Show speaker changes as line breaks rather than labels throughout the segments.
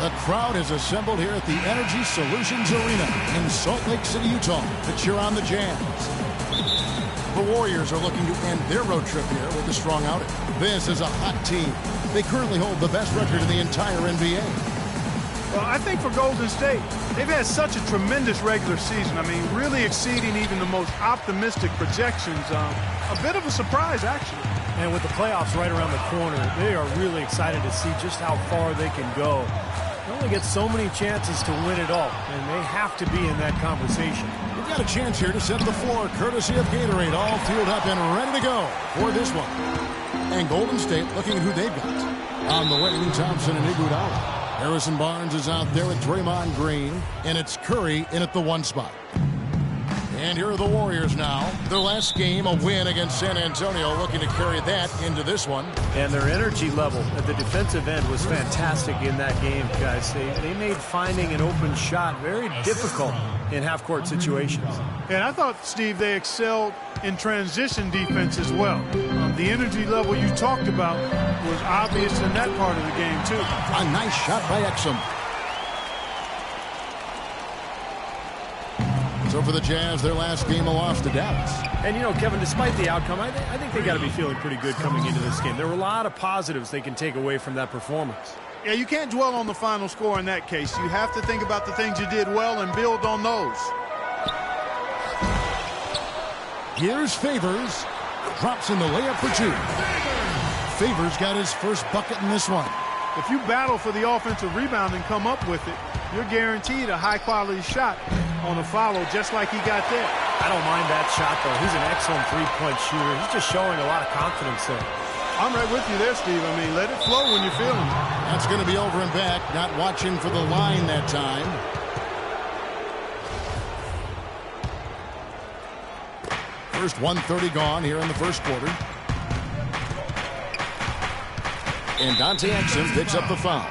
The crowd has assembled here at the Energy Solutions Arena in Salt Lake City, Utah to cheer on the Jazz. The Warriors are looking to end their road trip here with a strong outing. This is a hot team. They currently hold the best record in the entire NBA.
Well, I think for Golden State, they've had such a tremendous regular season. I mean, really exceeding even the most optimistic projections. A bit of a surprise, actually.
And with the playoffs right around the corner, they are really excited to see just how far they can go. They only get so many chances to win it all, and they have to be in that conversation.
We've got a chance here to set the floor, courtesy of Gatorade, all fueled up and ready to go for this one. And Golden State looking at who they've got. On the wing, Thompson and Iguodala. Harrison Barnes is out there with Draymond Green, and it's Curry in at the 1 spot. And here are the Warriors now. Their last game, a win against San Antonio, looking to carry that into this one.
And their energy level at the defensive end was fantastic in that game, guys. They made finding an open shot very difficult in half-court situations.
And I thought, Steve, they excelled in transition defense as well. The energy level you talked about was obvious in that part of the game, too.
A nice shot by Exum. So for the Jazz, their last game, a loss to Dallas.
And, you know, Kevin, despite the outcome, I think they got to be feeling pretty good coming into this game. There were a lot of positives they can take away from that performance.
Yeah, you can't dwell on the final score in that case. You have to think about the things you did well and build on those.
Here's Favors. Drops in the layup for 2. Favors got his first bucket in this one.
If you battle for the offensive rebound and come up with it, you're guaranteed a high-quality shot on a follow just like he got there.
I don't mind that shot, though. He's an excellent three-point shooter. He's just showing a lot of confidence there.
I'm right with you there, Steve. I mean, let it flow when you're feeling it.
That's going to be over and back. Not watching for the line that time. First 1:30 gone here in the first quarter. And Dante Exum picks up the foul.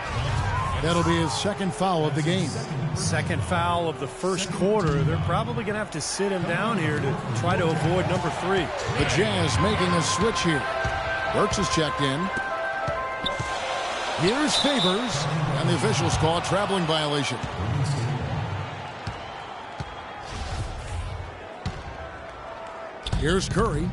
That'll be his second foul of the game.
Second foul of the first quarter. They're probably going to have to sit him down here to try to avoid number 3.
The Jazz making a switch here. Burks is checked in. Here's Favors, and the officials call a traveling violation. Here's Curry.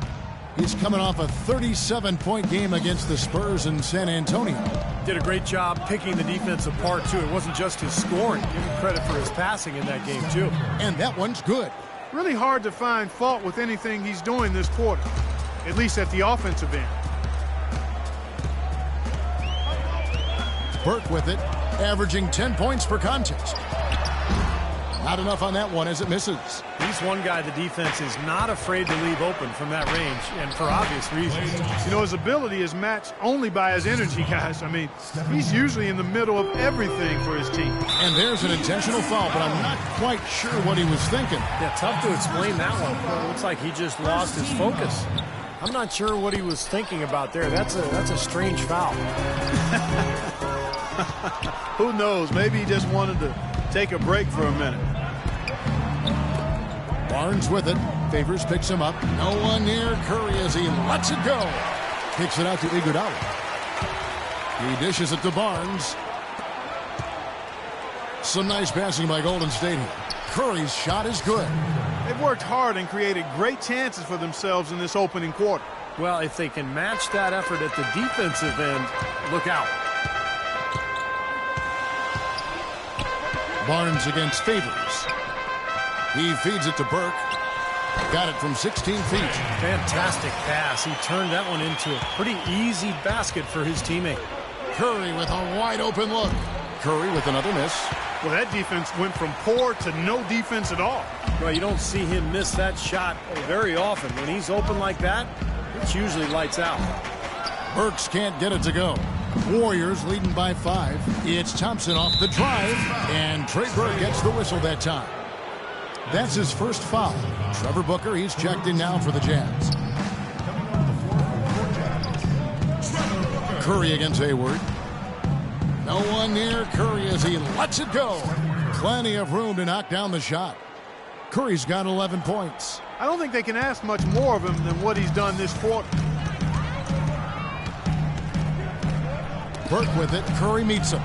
He's coming off a 37-point game against the Spurs in San Antonio.
Did a great job picking the defense apart, too. It wasn't just his scoring. Give him credit for his passing in that game, too.
And that one's good.
Really hard to find fault with anything he's doing this quarter, at least at the offensive end.
Burke with it, averaging 10 points per contest. Not enough on that one as it misses.
He's one guy the defense is not afraid to leave open from that range, and for obvious reasons.
You know, his ability is matched only by his energy, guys. I mean, he's usually in the middle of everything for his team.
And there's an intentional foul, but I'm not quite sure what he was thinking.
Yeah, tough to explain that one. It looks like he just lost his focus. I'm not sure what he was thinking about there. That's a strange foul.
Who knows? Maybe he just wanted to take a break for a minute.
Barnes with it. Favors picks him up. No one near Curry as he lets it go. Kicks it out to Iguodala. He dishes it to Barnes. Some nice passing by Golden State here. Curry's shot is good.
They've worked hard and created great chances for themselves in this opening quarter.
Well, if they can match that effort at the defensive end, look out.
Barnes against Favors. He feeds it to Burke. Got it from 16 feet.
Fantastic pass. He turned that one into a pretty easy basket for his teammate.
Curry with a wide open look. Curry with another miss.
Well, that defense went from poor to no defense at all.
Well, you don't see him miss that shot very often. When he's open like that, it's usually lights out.
Burks can't get it to go. Warriors leading by 5. It's Thompson off the drive, and Trey Burke gets the whistle that time. That's his first foul. Trevor Booker, he's checked in now for the Jazz. Curry against Hayward. No one near Curry as he lets it go. Plenty of room to knock down the shot. Curry's got 11 points.
I don't think they can ask much more of him than what he's done this quarter.
Burke with it. Curry meets him.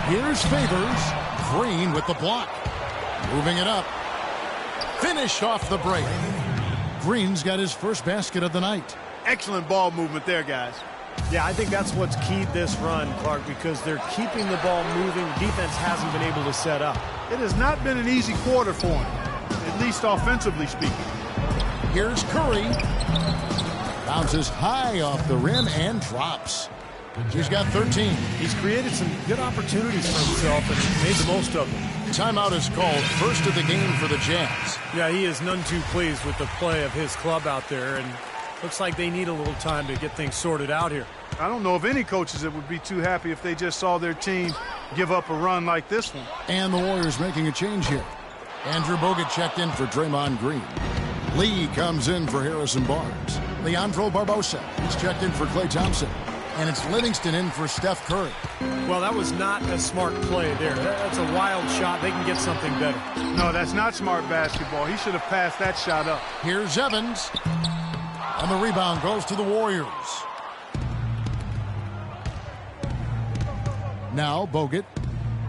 Here's Favors. Green with the block. Moving it up. Finished off the break. Green's got his first basket of the night.
Excellent ball movement there, guys.
Yeah, I think that's what's keyed this run, Clark, because they're keeping the ball moving. Defense hasn't been able to set up.
It has not been an easy quarter for him, at least offensively speaking.
Here's Curry. Bounces high off the rim and drops. He's got 13.
He's created some good opportunities for himself and made the most of them.
Timeout is called, first of the game for the Jazz.
Yeah, he is none too pleased with the play of his club out there, and looks like they need a little time to get things sorted out here.
I don't know of any coaches that would be too happy if they just saw their team give up a run like this one.
And the Warriors making a change here. Andrew Bogut checked in for Draymond Green. Lee comes in for Harrison Barnes. Leandro Barbosa, he's checked in for Klay Thompson. And it's Livingston in for Steph Curry.
Well, that was not a smart play there. That's a wild shot. They can get something better.
No, that's not smart basketball. He should have passed that shot up.
Here's Evans. And the rebound goes to the Warriors. Now Bogut.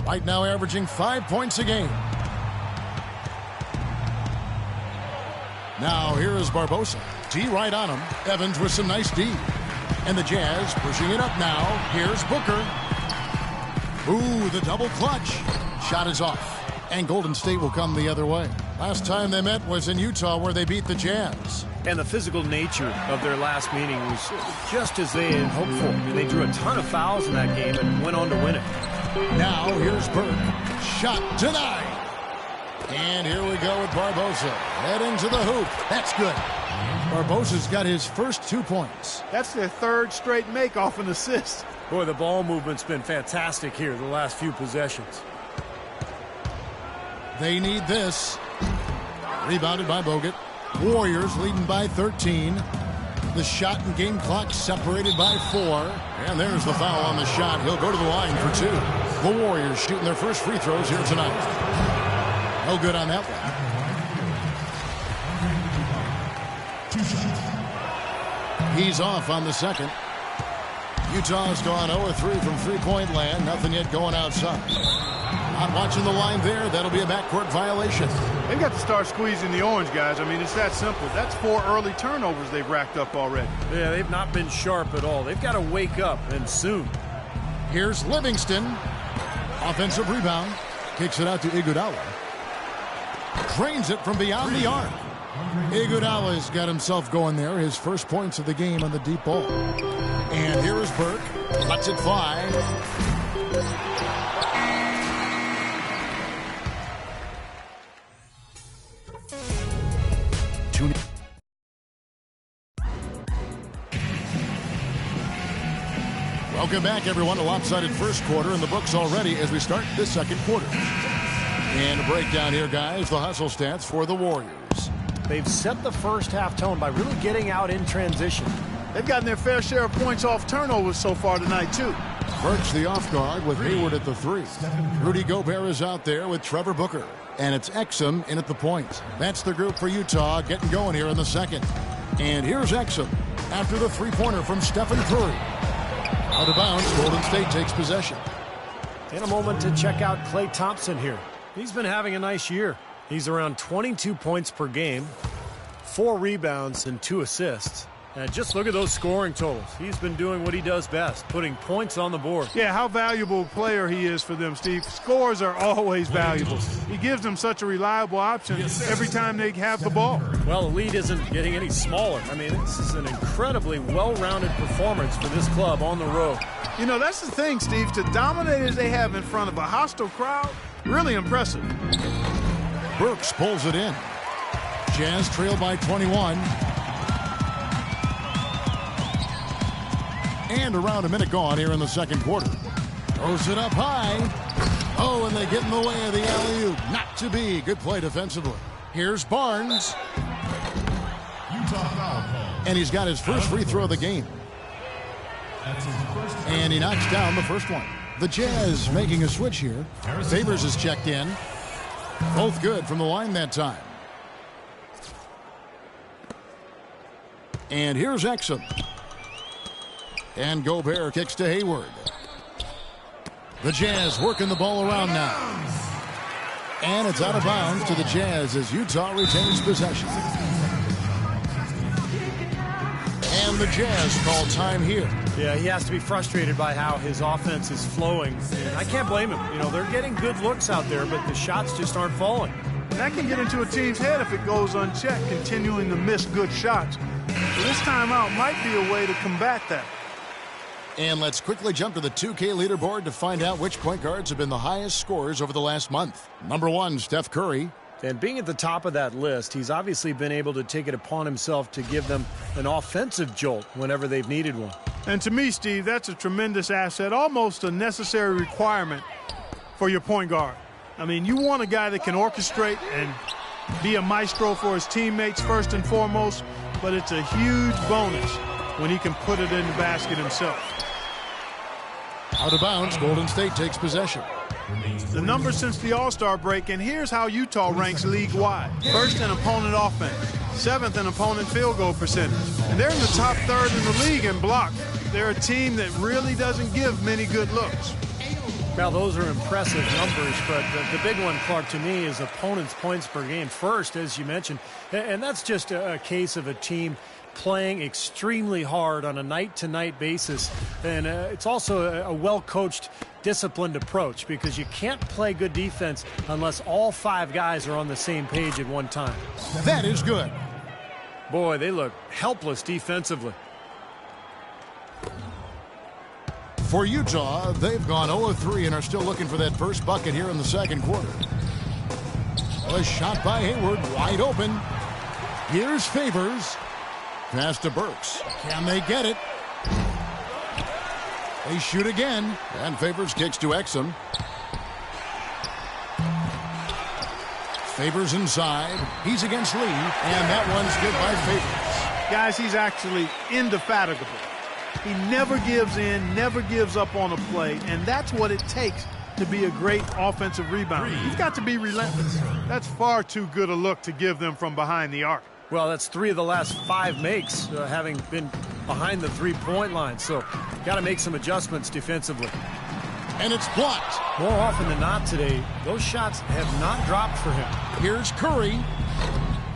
Right now averaging 5 points a game. Now here is Barbosa. D right on him. Evans with some nice D. And the Jazz pushing it up now. Here's Booker. Ooh, the double clutch. Shot is off. And Golden State will come the other way. Last time they met was in Utah where they beat the Jazz.
And the physical nature of their last meeting was just as they had hoped for. I mean, they drew a ton of fouls in that game and went on to win it.
Now here's Burke. Shot denied. And here we go with Barbosa. Heading to the hoop. That's good. Barbosa's got his first 2 points.
That's their third straight make off an assist.
Boy, the ball movement's been fantastic here the last few possessions.
They need this. Rebounded by Bogut. Warriors leading by 13. The shot and game clock separated by 4. And there's the foul on the shot. He'll go to the line for 2. The Warriors shooting their first free throws here tonight. No good on that one. He's off on the second. Utah's gone 0-3 from three-point land. Nothing yet going outside. Not watching the line there. That'll be a backcourt violation.
They've got to start squeezing the orange, guys. I mean, it's that simple. That's 4 early turnovers they've racked up already.
Yeah, they've not been sharp at all. They've got to wake up, and soon.
Here's Livingston. Offensive rebound. Kicks it out to Iguodala. Drains it from beyond the arc. Iguodala's got himself going there. His first points of the game on the deep ball. And here is Burke. Lets it fly. Welcome back, everyone. A lopsided first quarter in the books already as we start this second quarter. And a breakdown here, guys. The hustle stats for the Warriors.
They've set the first half tone by really getting out in transition.
They've gotten their fair share of points off turnovers so far tonight, too.
Burke's the off guard with Hayward at the 3. Rudy Gobert is out there with Trevor Booker. And it's Exum in at the point. That's the group for Utah getting going here in the second. And here's Exum after the three-pointer from Stephen Curry. Out of bounds, Golden State takes possession.
In a moment to check out Klay Thompson here. He's been having a nice year. He's around 22 points per game, 4 rebounds and 2 assists. And just look at those scoring totals. He's been doing what he does best, putting points on the board.
Yeah, how valuable a player he is for them, Steve. Scores are always valuable. He gives them such a reliable option every time they have the ball.
Well, the lead isn't getting any smaller. I mean, this is an incredibly well-rounded performance for this club on the road.
You know, that's the thing, Steve. To dominate as they have in front of a hostile crowd, really impressive.
Burks pulls it in. Jazz trail by 21. And around a minute gone here in the second quarter. Throws it up high. Oh, and they get in the way of the alley-oop. Not to be. Good play defensively. Here's Barnes. And he's got his first free throw of the game. And he knocks down the first one. The Jazz making a switch here. Favors is checked in. Both good from the line that time. And here's Exum. And Gobert kicks to Hayward. The Jazz working the ball around now. And it's out of bounds to the Jazz as Utah retains possession. And the Jazz call time here.
Yeah, he has to be frustrated by how his offense is flowing. And I can't blame him. You know, they're getting good looks out there, but the shots just aren't falling.
And that can get into a team's head if it goes unchecked, continuing to miss good shots. So this timeout might be a way to combat that.
And let's quickly jump to the 2K leaderboard to find out which point guards have been the highest scorers over the last month. Number 1, Steph Curry.
And being at the top of that list, he's obviously been able to take it upon himself to give them an offensive jolt whenever they've needed one.
And to me, Steve, that's a tremendous asset, almost a necessary requirement for your point guard. I mean, you want a guy that can orchestrate and be a maestro for his teammates first and foremost, but it's a huge bonus when he can put it in the basket himself.
Out of bounds, Golden State takes possession.
The numbers since the All-Star break, and here's how Utah ranks league-wide. First in opponent offense, 7th in opponent field goal percentage. And they're in the top 3rd in the league in block. They're a team that really doesn't give many good looks.
Well, those are impressive numbers, but the big one, Clark, to me is opponents' points per game first, as you mentioned. And that's just a case of a team playing extremely hard on a night-to-night basis. And it's also a well-coached, disciplined approach because you can't play good defense unless all 5 guys are on the same page at one time.
That is good.
Boy, they look helpless defensively.
For Utah, they've gone 0 of 3 and are still looking for that first bucket here in the second quarter. A shot by Hayward, wide open. Here's Favors. Pass to Burks. Can they get it? They shoot again, and Favors kicks to Exum. Favors inside. He's against Lee, and that one's good by Favors.
Guys, he's actually indefatigable. He never gives in, never gives up on a play, and that's what it takes to be a great offensive rebounder. He's got to be relentless. That's far too good a look to give them from behind the arc.
Well, that's 3 of the last 5 makes, having been behind the three-point line. So, got to make some adjustments defensively.
And it's blocked.
More often than not today, those shots have not dropped for him.
Here's Curry.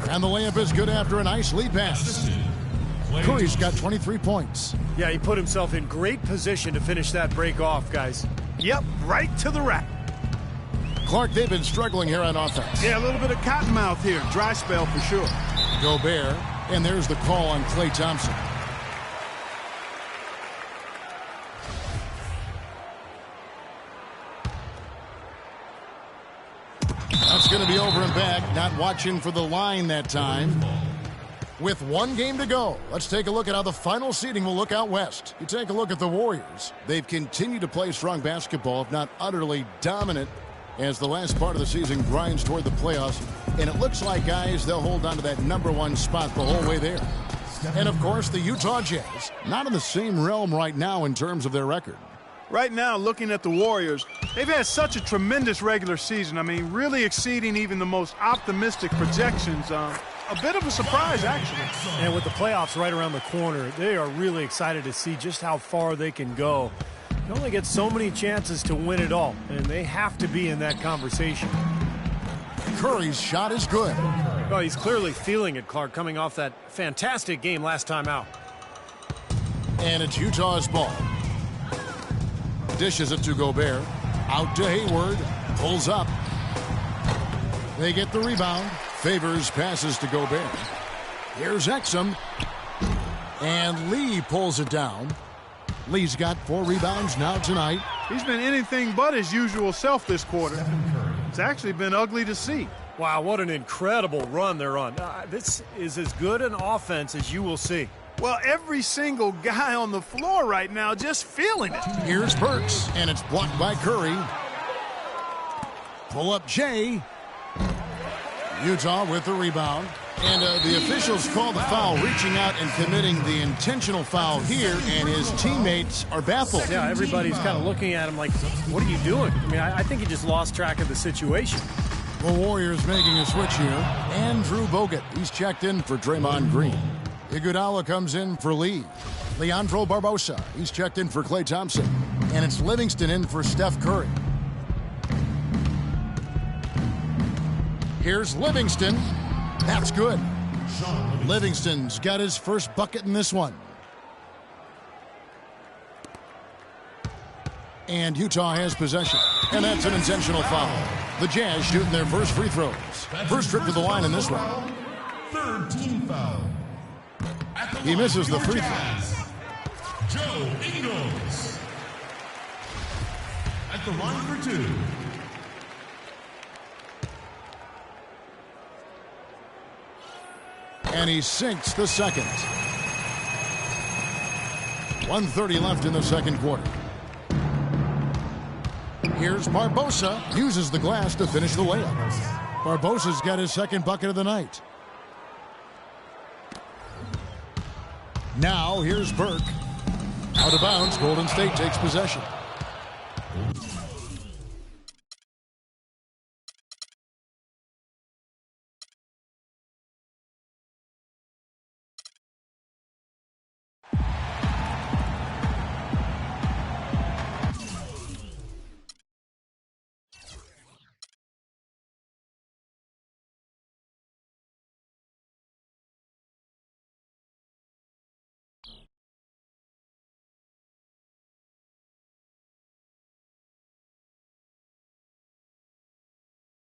And the layup is good after a nice lead pass. Curry's got 23 points.
Yeah, he put himself in great position to finish that break off, guys.
Yep, right to the rack.
Clark, they've been struggling here on offense.
Yeah, a little bit of cottonmouth here. Dry spell for sure.
Gobert, and there's the call on Klay Thompson. That's going to be over and back. Not watching for the line that time. With 1 game to go, let's take a look at how the final seeding will look out west. You take a look at the Warriors. They've continued to play strong basketball, if not utterly dominant, as the last part of the season grinds toward the playoffs. And it looks like, guys, they'll hold on to that #1 spot the whole way there. And, of course, the Utah Jazz, not in the same realm right now in terms of their record.
Right now, looking at the Warriors, they've had such a tremendous regular season. I mean, really exceeding even the most optimistic projections. A bit of a surprise, actually.
And with the playoffs right around the corner, they are really excited to see just how far they can go. You only get so many chances to win it all, and they have to be in that conversation.
Curry's shot is good.
Well, he's clearly feeling it, Clark, coming off that fantastic game last time out.
And it's Utah's ball. Dishes it to Gobert. Out to Hayward. Pulls up. They get the rebound. Favors passes to Gobert. Here's Exum. And Lee pulls it down. Lee's got 4 rebounds now tonight.
He's been anything but his usual self this quarter. It's actually been ugly to see.
Wow, what an incredible run they're on. This is as good an offense as you will see.
Well, every single guy on the floor right now just feeling it.
Here's Burks, and it's blocked by Curry. Pull up Jay. Utah with the rebound. And the officials call the foul, reaching out and committing the intentional foul here, and his teammates are baffled.
Yeah, everybody's kind of looking at him like, what are you doing? I mean, I think he just lost track of the situation.
The Warriors making a switch here. Andrew Bogut, he's checked in for Draymond Green. Iguodala comes in for Lee. Leandro Barbosa. He's checked in for Klay Thompson. And it's Livingston in for Steph Curry. Here's Livingston. That's good. Livingston's got his first bucket in this one. And Utah has possession. And that's an intentional foul. The Jazz shooting their first free throws. First trip to the line in this one.
Third team foul.
He misses the free throw.
Joe Ingles. At the line for two.
And he sinks the second. 1:30 left in the second quarter. Here's Barbosa. Uses the glass to finish the layup. Barbosa's got his second bucket of the night. Now here's Burke. Out of bounds, Golden State takes possession.